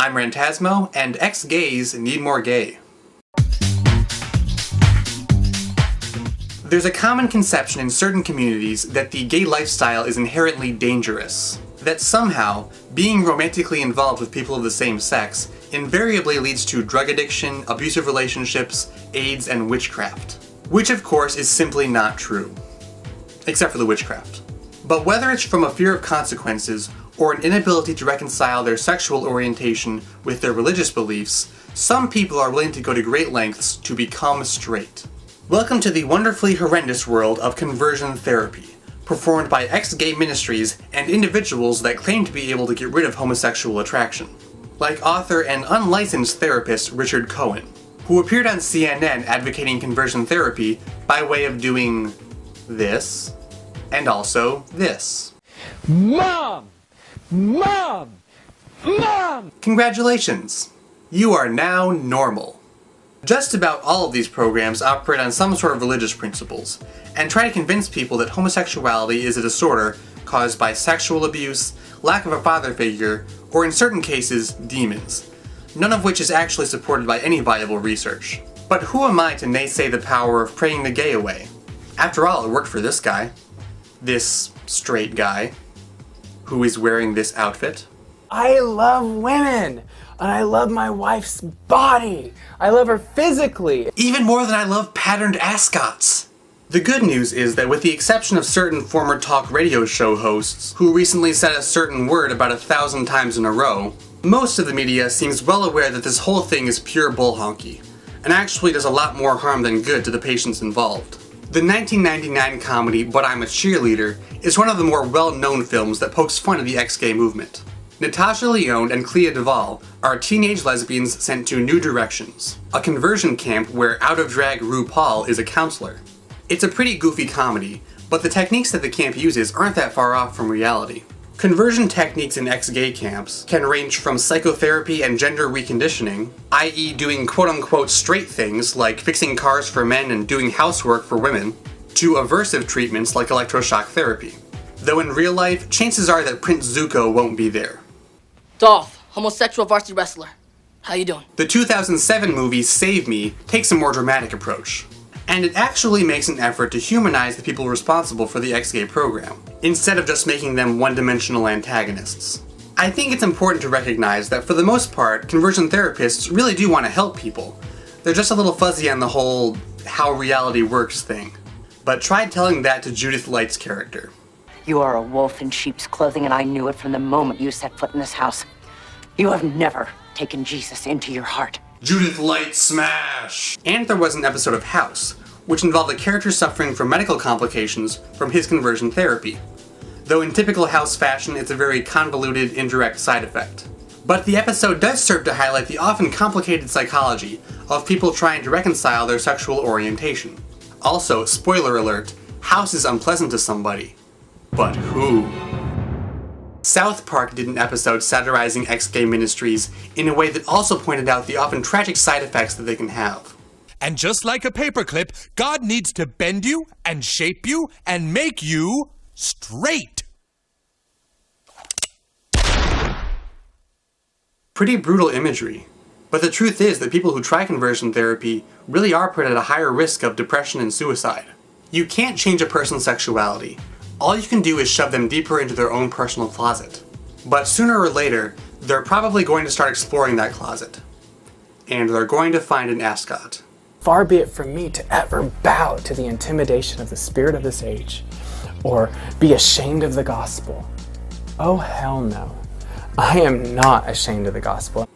I'm Rantasmo, and ex-gays need more gay. There's a common conception in certain communities that the gay lifestyle is inherently dangerous. That somehow, being romantically involved with people of the same sex invariably leads to drug addiction, abusive relationships, AIDS, and witchcraft. Which of course is simply not true. Except for the witchcraft. But whether it's from a fear of consequences or an inability to reconcile their sexual orientation with their religious beliefs, some people are willing to go to great lengths to become straight. Welcome to the wonderfully horrendous world of conversion therapy, performed by ex-gay ministries and individuals that claim to be able to get rid of homosexual attraction. Like author and unlicensed therapist Richard Cohen, who appeared on CNN advocating conversion therapy by way of doing this, and also this. Mom! Mom! Mom! Congratulations! You are now normal. Just about all of these programs operate on some sort of religious principles, and try to convince people that homosexuality is a disorder caused by sexual abuse, lack of a father figure, or in certain cases, demons, none of which is actually supported by any viable research. But who am I to naysay the power of praying the gay away? After all, it worked for this guy. This straight guy, who is wearing this outfit. I love women! And I love my wife's body! I love her physically! Even more than I love patterned ascots! The good news is that with the exception of certain former talk radio show hosts, who recently said a certain word about 1,000 times in a row, most of the media seems well aware that this whole thing is pure bull honky, and actually does a lot more harm than good to the patients involved. The 1999 comedy But I'm a Cheerleader is one of the more well-known films that pokes fun at the ex-gay movement. Natasha Lyonne and Clea DuVall are teenage lesbians sent to New Directions, a conversion camp where out-of-drag RuPaul is a counselor. It's a pretty goofy comedy, but the techniques that the camp uses aren't that far off from reality. Conversion techniques in ex-gay camps can range from psychotherapy and gender reconditioning, i.e. doing quote-unquote straight things like fixing cars for men and doing housework for women, to aversive treatments like electroshock therapy. Though in real life, chances are that Prince Zuko won't be there. Dolph, homosexual varsity wrestler. How you doing? The 2007 movie Save Me takes a more dramatic approach. And it actually makes an effort to humanize the people responsible for the ex-gay program, instead of just making them one-dimensional antagonists. I think it's important to recognize that for the most part, conversion therapists really do want to help people. They're just a little fuzzy on the whole how reality works thing. But try telling that to Judith Light's character. You are a wolf in sheep's clothing, and I knew it from the moment you set foot in this house. You have never taken Jesus into your heart. Judith Light smash! And there was an episode of House, which involved a character suffering from medical complications from his conversion therapy. Though in typical House fashion, it's a very convoluted, indirect side effect. But the episode does serve to highlight the often complicated psychology of people trying to reconcile their sexual orientation. Also, spoiler alert, House is unpleasant to somebody. But who? South Park did an episode satirizing ex-gay ministries in a way that also pointed out the often tragic side effects that they can have. And just like a paperclip, God needs to bend you and shape you and make you straight. Pretty brutal imagery. But the truth is that people who try conversion therapy really are put at a higher risk of depression and suicide. You can't change a person's sexuality. All you can do is shove them deeper into their own personal closet. But sooner or later, they're probably going to start exploring that closet. And they're going to find an ascot. Far be it from me to ever bow to the intimidation of the spirit of this age, or be ashamed of the gospel. Oh, hell no. I am not ashamed of the gospel.